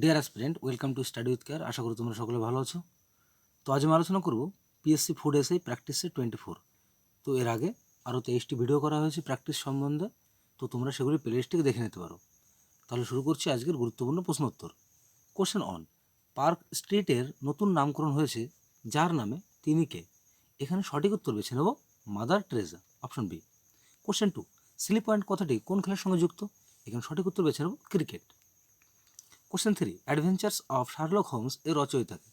Deer aspirant, welcome to Study With Care. আশা করি তোমরা সকলে ভালো আছো। তো আজ আমি আলোচনা করব পিএসসি ফুড এসআই প্র্যাকটিসে 24। তো এর আগে আরও 23টি ভিডিও করা হয়েছে প্র্যাকটিস সম্বন্ধে, তো তোমরা সেগুলি প্লেলিস্টটিকে দেখে নিতে পারো। তাহলে শুরু করছি আজকের গুরুত্বপূর্ণ প্রশ্ন উত্তর। কোশ্চেন অন, পার্ক স্ট্রিটের নতুন নামকরণ হয়েছে যার নামে তিনি কে? এখানে সঠিক উত্তর বেছে নেব Mother Teresa, option B. Question two, silly point কথাটি কোন খেলার সঙ্গে যুক্ত? এখানে সঠিক উত্তর বেছে নেব cricket. Question three, adventures of Sherlock Holmes এর রচয়িতা কে?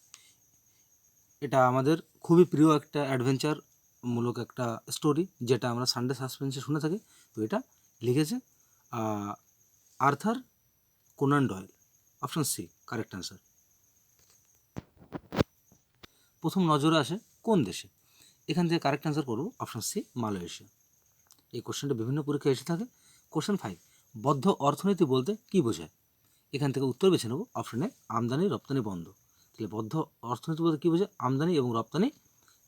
এটা আমাদের খুবই প্রিয় একটা অ্যাডভেঞ্চার মূলক একটা স্টোরি, যেটা আমরা সানডে সাসপেন্সে শুনে থাকি। তো এটা লিখেছে Arthur Conan Doyle, option C correct answer. প্রথম নজরে আসে কোন দেশে? এখান থেকে কারেক্ট অ্যান্সার করবো অপশন সি মালয়েশিয়া। এই কোশ্চেনটা বিভিন্ন পরীক্ষায় এসে থাকে। কোশ্চেন ফাইভ, বদ্ধ অর্থনীতি বলতে কী বোঝায়? এখান থেকে উত্তর বেছে নেব অপশনে আমদানি রপ্তানি বন্ধ। তাহলে বদ্ধ অর্থনীতি বলতে কী বোঝায়? আমদানি এবং রপ্তানি,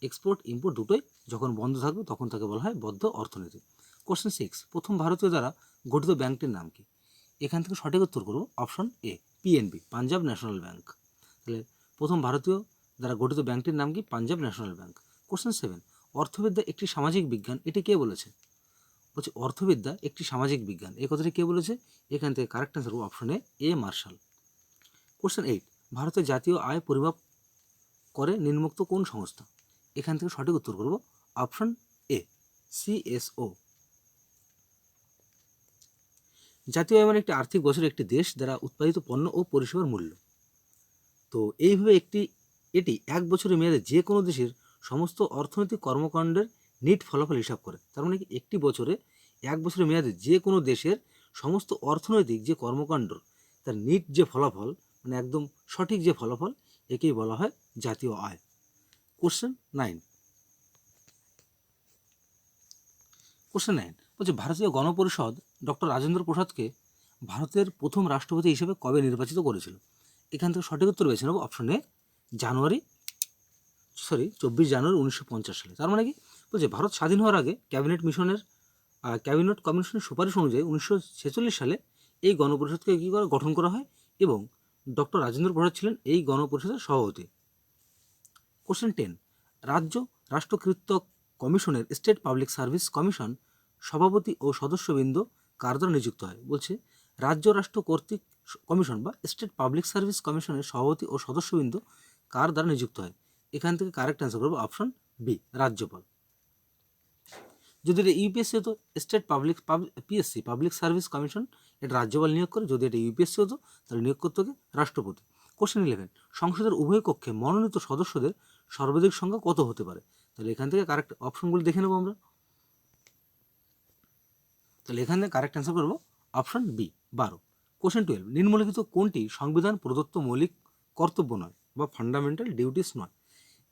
এক্সপোর্ট ইম্পোর্ট দুটোই যখন বন্ধ থাকবে তখন তাকে বলা হয় বদ্ধ অর্থনীতি। কোশ্চেন সিক্স, প্রথম ভারতীয় দ্বারা গঠিত ব্যাংকটির নাম কি? এখান থেকে সঠিক উত্তর করব option A PNB, Punjab National Bank. তাহলে প্রথম ভারতীয় দ্বারা গঠিত ব্যাংকটির নাম কি? Punjab National Bank. Question seven, অর্থবিদ্যা একটি সামাজিক বিজ্ঞান, এটি কে বলেছে? বলছে অর্থবিদ্যা একটি সামাজিক বিজ্ঞান, এই কথাটি কে বলেছে? এখান থেকে কারেক্ট অ্যান্সার অপশনে এ মার্শাল। কোশ্চেন এইট, ভারতের জাতীয় আয় পরিমাপ করে নিম্নোক্ত কোন সংস্থা? এখান থেকে সঠিক উত্তর করব অপশন এ সিএসও। জাতীয় আয় মানে একটি আর্থিক বছরে একটি দেশ দ্বারা উৎপাদিত পণ্য ও পরিষেবার মূল্য। তো এইভাবে এটি এক বছরের মেয়াদে যে কোনো দেশের সমস্ত অর্থনৈতিক কর্মকাণ্ডের নিট ফলাফল হিসাব করে। তার মানে কি এক বছরের মেয়াদে যে কোনো দেশের সমস্ত অর্থনৈতিক যে কর্মকাণ্ড, তার নিট যে ফলাফল, মানে একদম সঠিক যে ফলাফল, একেই বলা হয় জাতীয় আয়। কোশ্চেন নাইন বলছে ভারতীয় গণপরিষদ ডক্টর রাজেন্দ্র প্রসাদকে ভারতের প্রথম রাষ্ট্রপতি হিসেবে কবে নির্বাচিত করেছিল? এখান থেকে সঠিক উত্তর বেছে নেব অপশন এ 24 জানুয়ারি 1950 সালে। তার মানে কি বলছে ভারত স্বাধীন হওয়ার আগে ক্যাবিনেট কমিশনের সুপারিশ অনুযায়ী 1946 সালে এই গণপরিষদকে গঠন করা হয় এবং ডক্টর রাজেন্দ্র প্রসাদ ছিলেন এই গণপরিষদের সভাপতি। কোশ্চেন 10, রাষ্ট্রকৃত কমিশনের স্টেট পাবলিক সার্ভিস কমিশন সভাপতি ও সদস্যবৃন্দ কার দ্বারা নিযুক্ত হয়? বলছে রাজ্য রাষ্ট্র কর্তৃক কমিশন বা স্টেট পাবলিক সার্ভিস কমিশনের সভাপতি ও সদস্যবৃন্দ কার দ্বারা নিযুক্ত হয়? এখান থেকে কারেক্ট অ্যান্সার করবো অপশন বি রাজ্যপাল। যদি এটা ইউপিএসসি হতো, state PSC public service commission, এটা রাজ্যপাল নিয়োগ করে। যদি এটা ইউপিএসসি হতো তাহলে নিয়োগ করতে হবে রাষ্ট্রপতি। কোশ্চেন 11, সংসদের উভয় কক্ষে মনোনীত সদস্যদের সর্বাধিক সংখ্যা কত হতে পারে? তাহলে এখান থেকে কারেক্ট অপশনগুলো দেখে নেবো আমরা। তাহলে এখান থেকে কারেক্ট অ্যান্সার করবো অপশন বি 12। কোশ্চেন 12, নিম্নলিখিত কোনটি সংবিধান প্রদত্ত মৌলিক কর্তব্য নয় বা ফান্ডামেন্টাল ডিউটিস নয়?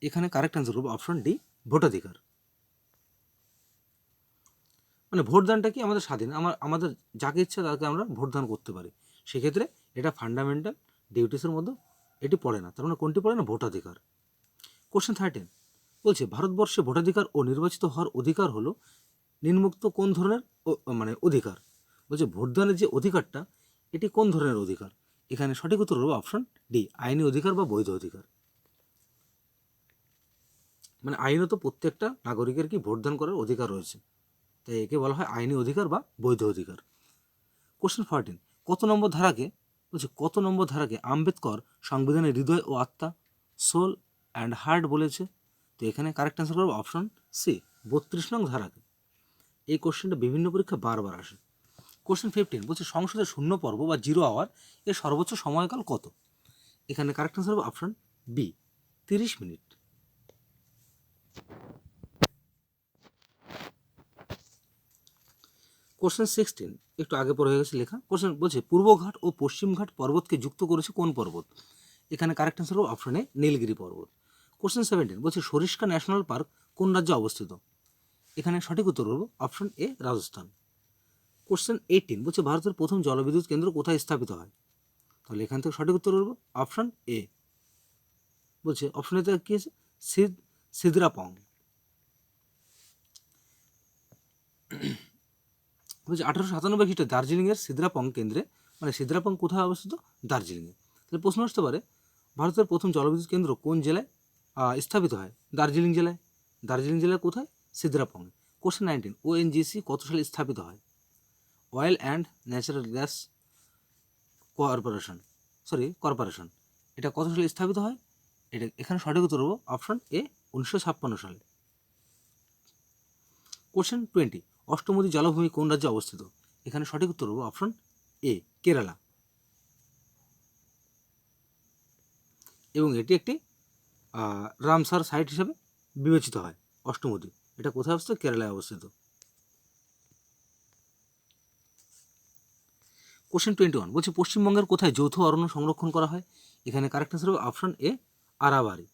এখানে কারেক্ট অ্যান্সার করবো অপশন ডি ভোটাধিকার। মানে ভোটদানটা কি আমাদের স্বাধীন, আমাদের যাকে ইচ্ছা তাকে আমরা ভোটদান করতে পারি। সেক্ষেত্রে এটা ফান্ডামেন্টাল ডিউটিসের মধ্যে এটি পড়ে না। তার মানে কোনটি পড়ে না? ভোটাধিকার। কোশ্চেন 13 বলছে ভারতবর্ষে ভোটাধিকার ও নির্বাচিত হওয়ার অধিকার হলো নিম্নোক্ত কোন ধরনের অধিকার? বলছে ভোটদানের যে অধিকারটা, এটি কোন ধরনের অধিকার? এখানে সঠিক উত্তর হলো অপশন ডি আইনি অধিকার বা বৈধ অধিকার। মানে আইনত প্রত্যেকটা নাগরিকের কি ভোটদান করার অধিকার রয়েছে, তাই একে বলা হয় আইনি অধিকার বা বৈধ অধিকার। কোশ্চেন 14, কত নম্বর ধারাকে আম্বেদকর সংবিধানের হৃদয় ও আত্মা, সোল অ্যান্ড হার্ট বলেছে? তো এখানে কারেক্ট অ্যান্সার করবো অপশন সি 32 নং ধারাকে। এই কোশ্চেনটা বিভিন্ন পরীক্ষা বারবার আসে। কোশ্চেন 15 বলছে সংসদের শূন্য পর্ব বা 0 আওয়ার এর সর্বোচ্চ সময়কাল কত? এখানে কারেক্ট অ্যান্সার হবে অপশন বি 30 মিনিট। কোশ্চেন 16 একটু আগে পড়ে গেছে লেখা। কোশ্চেন বলছে পূর্বঘাট ও পশ্চিমঘাট পর্বতকে যুক্ত করেছে কোন পর্বত? এখানে কারেক্ট অ্যান্সার হবে অপশন এ নীলগিরি পর্বত। কোশ্চেন 17 বলছে সরিস্কা ন্যাশনাল পার্ক কোন রাজ্যে অবস্থিত? এখানে সঠিক উত্তর হবে অপশন এ রাজস্থান। কোশ্চেন 18 বলছে ভারতের প্রথম জলবিদ্যুৎ কেন্দ্র কোথায় স্থাপিত হয়? তাহলে এখান থেকে সঠিক উত্তর হবে অপশন এ। বলছে অপশন এতে কি আছে? সিদ্রাপং। বলছে 1897 খ্রিস্টে দার্জিলিংয়ের সিদ্রাপং কেন্দ্রে, মানে সিদ্রাপং কোথায় অবস্থিত? দার্জিলিংয়ে। তাহলে প্রশ্ন আসতে পারে ভারতের প্রথম জলবিদ্যুৎ কেন্দ্র কোন জেলায় স্থাপিত হয়? দার্জিলিং জেলায়। দার্জিলিং জেলায় কোথায়? সিদ্রাপং। কোশ্চেন 19, ওএনজিসি কত সালে স্থাপিত হয়? Oil and natural gas corporation. এটা কত সালে স্থাপিত হয়? এটা এখানে সঠিক উত্তর হবে অপশন এ 1956 সালে। কোশ্চেন 20, অষ্টমুদি জলাভূমি কোন রাজ্যে অবস্থিত? এখানে সঠিক উত্তর হবে অপশন এ কেরালা, এবং এটি একটি রামসার সাইট হিসেবে বিবেচিত হয়। অষ্টমুদি এটা কোথায় অবস্থিত? কেরালায় অবস্থিত। কোশ্চেন 21 বলছে পশ্চিমবঙ্গের কোথায় যৌথ অরণ্য সংরক্ষণ করা হয়? এখানে কারেক্ট আনসার হবে অপশন এ আরাবারি।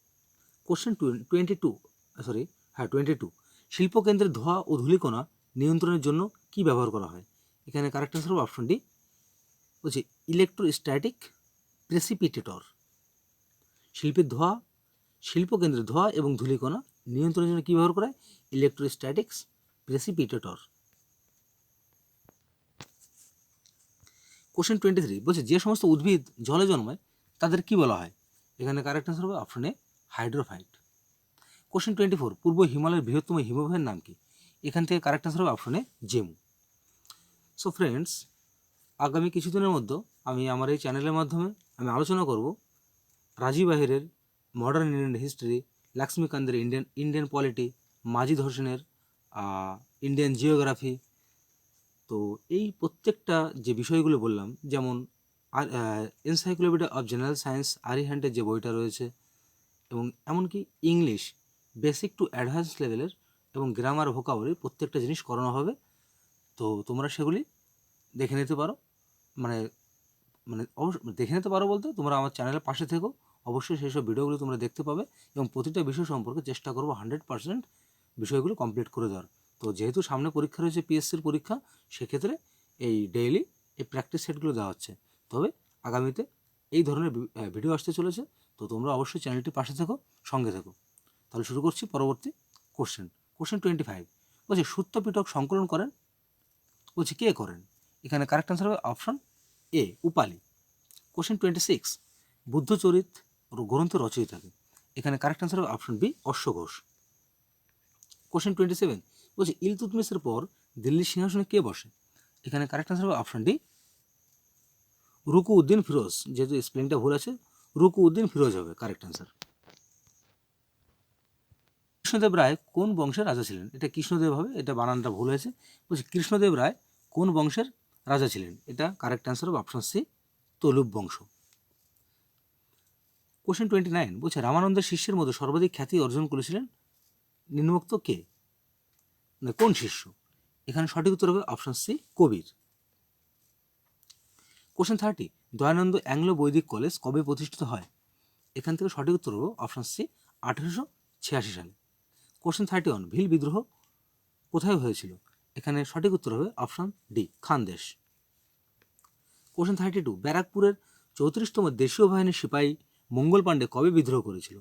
কোশ্চেন 22, শিল্পকেন্দ্রের ধোঁয়া ও ধূলিকণা নিয়ন্ত্রণের জন্য কি ব্যবহার করা হয়? এখানে কারেক্ট আনসার হবে অপশন ডি, বলছে ইলেকট্রোস্ট্যাটিক প্রেসিপিটেটর। শিল্পকেন্দ্রের ধোঁয়া এবং ধূলিকণা নিয়ন্ত্রণের জন্য কী ব্যবহার করা হয়? ইলেকট্রোস্ট্যাটিক্স প্রেসিপিটেটর। কোশ্চেন 23 বলছে যে সমস্ত উদ্ভিদ জলে জন্মায় তাদের কি বলা হয়? এখানে কারেক্ট আনসার হবে অপশন এ হাইড্রোফাইট। কোশ্চেন 24, পূর্ব হিমালয়ের বৃহত্তম হিমবাহের নাম কি? এখান থেকে কারেক্ট আনসার হবে অপশন এ জেমু। সো ফ্রেন্ডস, আগামী কিছুদিনের মধ্যে আমি আমার এই চ্যানেলের মাধ্যমে আমি আলোচনা করব রাজীব আহিরের মডার্ন ইন্ডিয়ান হিস্ট্রি, লক্ষ্মীকান্তের ইন্ডিয়ান পলিটি, মাঝি ধর্ষণের ইন্ডিয়ান জিওগ্রাফি। তো এই প্রত্যেকটা যে বিষয়গুলো বললাম, যেমন এনসাইক্লোপিডিয়া অফ জেনারেল সায়েন্স আরিহান্টের যে বইটা রয়েছে, এবং এমনকি ইংলিশ বেসিক টু অ্যাডভান্স লেভেলের এবং গ্রামার ভোকাবুলারি প্রত্যেকটা জিনিস করানো হবে। তো তোমরা সেগুলি দেখে নিতে পারো, মানে মানে অবশ্যই দেখে নিতে পারো বলতে তোমরা আমার চ্যানেলের পাশে থেকো, অবশ্যই সেই সব ভিডিওগুলো তোমরা দেখতে পাবে, এবং প্রতিটা বিষয় সম্পর্কে চেষ্টা করবো 100% বিষয়গুলো কমপ্লিট করে দেওয়ার। তো যেহেতু সামনে পরীক্ষা রয়েছে, পিএসসির পরীক্ষা, সেক্ষেত্রে এই ডেইলি এই প্র্যাকটিস সেটগুলো দেওয়া হচ্ছে। তবে আগামীতে এই ধরনের ভিডিও আসতে চলেছে, তো তোমরা অবশ্যই চ্যানেলটির পাশে থেকো, সঙ্গে থেকো। তাহলে শুরু করছি পরবর্তী কোশ্চেন। কোশ্চেন 25 বলছে সূত্রপিটক সংকলন করেন, বলছে কে করেন? এখানে কারেক্ট আনসার হবে অপশন এ উপালি। কোশ্চেন 26, বুদ্ধচরিত গ্রন্থ রচয়িতাকে? এখানে কারেক্ট আনসার হবে অপশন বি অশ্ব ঘোষ। কোশ্চেন 27 বলছে ইলতুৎমিশের পর দিল্লির সিংহাসনে কে বসে? এখানে কারেক্ট আনসার হবে অপশন ডি রুকু উদ্দিন ফিরোজ। যেহেতু স্পেলিংটা ভুল আছে, রুকু উদ্দিন ফিরোজ হবে কারেক্ট আনসার। কৃষ্ণদেব রায় কোন বংশের রাজা ছিলেন? এটা কৃষ্ণদেব হবে, এটা বানানটা ভুল হয়েছে। বলছে কৃষ্ণদেব রায় কোন বংশের রাজা ছিলেন? এটা কারেক্ট আনসার হবে অপশন সি তলুপ বংশ। কোশ্চেন 29 বলছে রামানন্দের শিষ্যের মধ্যে সর্বাধিক খ্যাতি অর্জন করেছিলেন নিম্নোক্ত কে? মানে কোন শিষ্য? এখানে সঠিক উত্তর হবে অপশন সি কবির। কোশ্চেন 30, দয়ানন্দ অ্যাংলো বৈদিক কলেজ কবে প্রতিষ্ঠিত হয়? এখান থেকে সঠিক উত্তর হবে অপশন সি 1886 সালে। কোশ্চেন 31, ভিল বিদ্রোহ কোথায় হয়েছিল? এখানে সঠিক উত্তর হবে অপশন ডি খানদেশ। কোশ্চেন 32, ব্যারাকপুরের 34তম দেশীয় বাহিনীর সিপাহী মঙ্গল পাণ্ডে কবে বিদ্রোহ করেছিল?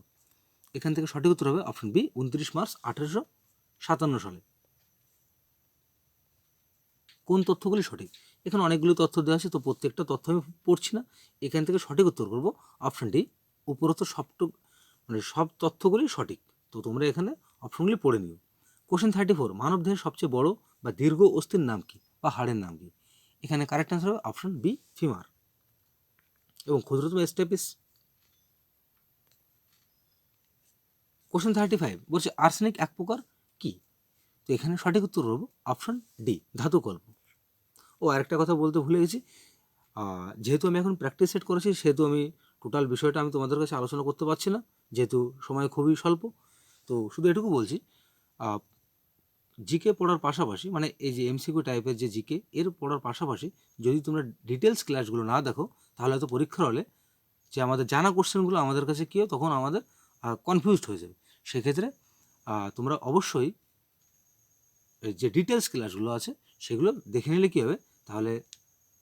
এখান থেকে সঠিক উত্তর হবে অপশন বি 29 মার্চ 1857 সালে। কোন তথ্যগুলি সঠিক? এখানে অনেকগুলো তথ্য দেওয়া আছে, তো প্রত্যেকটা তথ্য আমি পড়ছি না। এখান থেকে সঠিক উত্তর করব অপশন ডি, উপরোক্ত সব তথ্যগুলি সঠিক। তো তোমরা এখানে অপশনগুলি পড়ে নিও। কোশ্চেন 34, মানবদেহের সবচেয়ে বড় বা দীর্ঘ অস্থির নাম কি বা হাড়ের নাম কি? এখানে কারেক্ট আনসার হবে অপশন বি ফিমার। এবং ক্ষুদ্রতম স্টেপিস। কোশ্চেন 35 বলছে আর্সেনিক এক প্রকার কি? তো এখানে সঠিক উত্তর হবে অপশন ডি ধাতুকল্প। ও আরেকটা কথা বলতে ভুলে গেছি, যেহেতু আমি এখন প্র্যাকটিস সেট করেছি, সেহেতু আমি টোটাল বিষয়টা আমি তোমাদের কাছে আলোচনা করতে পারছি না, যেহেতু সময় খুবই স্বল্প। তো শুধু এটুকু বলছি, জিকে পড়ার পাশাপাশি, মানে এই যে এমসিকিউ টাইপের যে জিকে এর পড়ার পাশাপাশি যদি তোমরা ডিটেলস ক্লাসগুলো না দেখো, তাহলে হয়তো পরীক্ষার হলে যে আমাদের জানা কোশ্চেনগুলো আমাদের কাছে কী হয়, তখন আমাদের কনফিউজড হয়ে যাবে। সেক্ষেত্রে তোমরা অবশ্যই যে ডিটেলস ক্লাসগুলো আছে সেগুলো দেখে নিলে কী হবে, তাহলে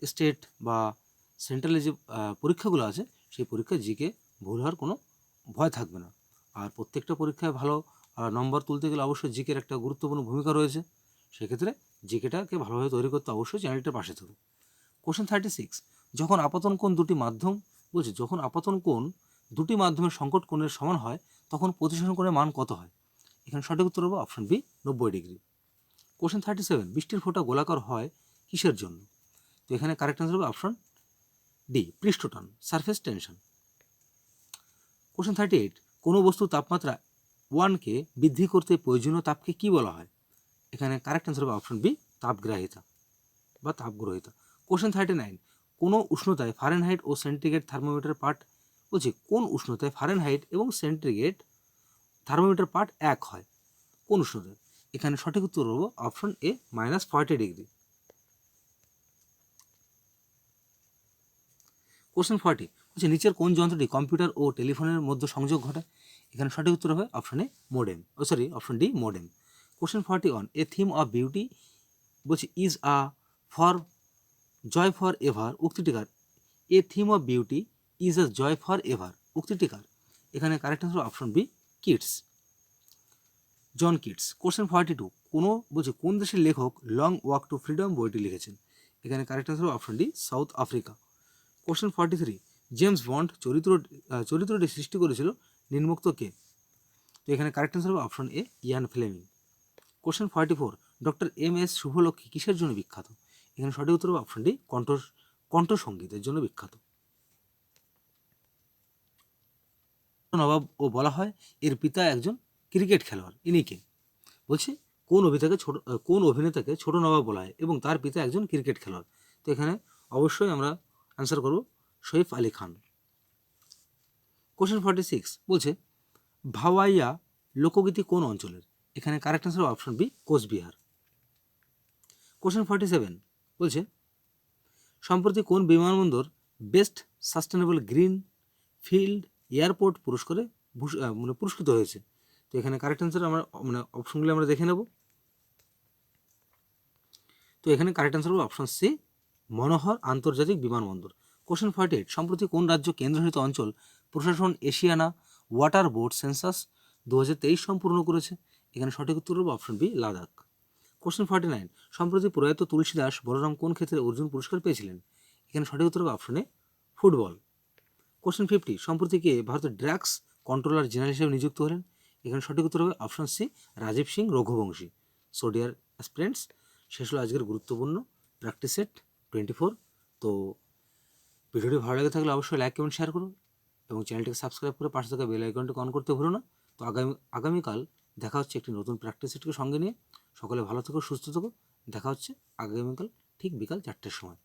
স্টেট বা সেন্ট্রালে যে পরীক্ষাগুলো আছে সেই পরীক্ষায় জিকে ভুল হওয়ার কোনো ভয় থাকবে না। আর প্রত্যেকটা পরীক্ষায় ভালো নম্বর তুলতে গেলে অবশ্যই জিকের একটা গুরুত্বপূর্ণ ভূমিকা রয়েছে। সেক্ষেত্রে জিকেটাকে ভালোভাবে তৈরি করতে অবশ্যই চ্যানেলটার পাশে থাকবে। কোশ্চেন 36, যখন আপতন কোণ দুটি মাধ্যম বলছি যখন আপাতন কোণ দুটি মাধ্যমের সংকট কোণের সমান হয় তখন প্রতিসরণ কোণের মান কত হয়? এখানে সঠিক উত্তর হবে অপশন বি 90 ডিগ্রি। কোশ্চেন 37, বৃষ্টির ফোঁটা গোলাকার হয় কিসের জন্য? তো এখানে কারেক্ট আনসার হবে অপশন ডি, পৃষ্ঠটান, সারফেস টেনশন। কোশ্চেন 38, কোনো বস্তুর তাপমাত্রা 1কে বৃদ্ধি করতে প্রয়োজনীয় তাপকে কি বলা হয়? এখানে কারেক্ট আনসার হবে অপশন বি, তাপগ্রাহিতা বা তাপগ্রহিতা। কোশ্চেন 39, কোনো উষ্ণতায় ফারেনহাইট ও সেন্টিগ্রেড থার্মোমিটার পাঠ, বলছি কোন উষ্ণতায় ফারেনহাইট এবং সেন্টিগ্রেড থার্মোমিটার পাঠ এক হয়? কোন উষ্ণতায়? এখানে সঠিক উত্তর হবে অপশন এ, -40 ডিগ্রি। কোশ্চেন 40, বলছে নিচের কোন যন্ত্রটি কম্পিউটার ও টেলিফোনের মধ্যে সংযোগ ঘটায়? এখানে সঠিক উত্তর হবে option A, modem, option D, modem. Question 41, a thing of beauty, বলছি is a for joy forever উক্তিটিকার। A thing of beauty is a joy forever উক্তিটিকার। এখানে correct answer option B, Keats, John Keats. Question 42, কোন দেশের লেখক long walk two freedom বইটি লিখেছেন? এখানে correct answer option D, South Africa. Question 43, James Bond চরিত্রটি সৃষ্টি করেছিল নিম্নোক্ত কে? তো এখানে কারেক্ট আনসার হবে option A, Ian Fleming. Question 44, doctor M S Subbulakshmi কিসের জন্য বিখ্যাত? এখানে সঠিক উত্তর হবে অপশন ডি, কণ্ঠসঙ্গীতের জন্য বিখ্যাত। নবাব ও বলা হয়, এর পিতা একজন ক্রিকেট খেলোয়াড়, ইনি কে? বলছি কোন অভিনেতাকে ছোট নবাব বলা হয় এবং তার পিতা একজন ক্রিকেট খেলোয়াড়? তো এখানে অবশ্যই আমরা অ্যান্সার করব সইফ আলী খান। কোশ্চেন 46, বলছে ভাওয়াইয়া লোকগীতি কোন অঞ্চলের? এখানে correct answer option B, Cooch Behar. Question 47, বলছে সম্প্রতি কোন বিমানবন্দর best sustainable green field airport পুরস্কারে পুরস্কৃত হয়েছে? তো এখানে কারেক্ট অ্যান্সার আমরা অপশনগুলো আমরা দেখে নেব। তো এখানে কারেক্ট অ্যান্সার হবে অপশন সি, মনোহর আন্তর্জাতিক বিমানবন্দর। কোশ্চেন 48, সম্প্রতি কোন রাজ্য কেন্দ্রশাসিত অঞ্চল প্রশাসন এশিয়ানা ওয়াটার বোর্ড সেন্সাস 2023 সম্পূর্ণ করেছে? এখানে সঠিক উত্তর হবে অপশন বি, লাদাখ। কোশ্চেন 49, সম্প্রতি প্রয়াত তুলসীদাস বলরাম কোন ক্ষেত্রে অর্জুন পুরস্কার পেয়েছিলেন? এখানে সঠিক উত্তর হবে অপশন এ, ফুটবল। কোশ্চেন 50, সম্প্রতি কে ভারতের ড্রাগস কন্ট্রোলার জেনারেল হিসেবে নিযুক্ত হলেন? এখানে সঠিক উত্তর হবে option C, Rajiv Singh Raghuvanshi. So dear aspirants, শেষ হলো আজকের গুরুত্বপূর্ণ প্র্যাকটিস সেট 24। তো ভিডিওটি ভালো লাগে থাকলে অবশ্যই লাইক কমেন্ট শেয়ার করুন এবং চ্যানেলটিকে সাবস্ক্রাইব করে পাশে থাকা বেল আইকনটিকে অন করতে ভুলো না। তো আগামীকাল দেখা হচ্ছে একটি নতুন প্র্যাকটিস সেটকে সঙ্গে নিয়ে। সকলে ভালো থেকো, সুস্থ থেকো। দেখা হচ্ছে আগামীকাল ঠিক বিকাল 4টের সময়।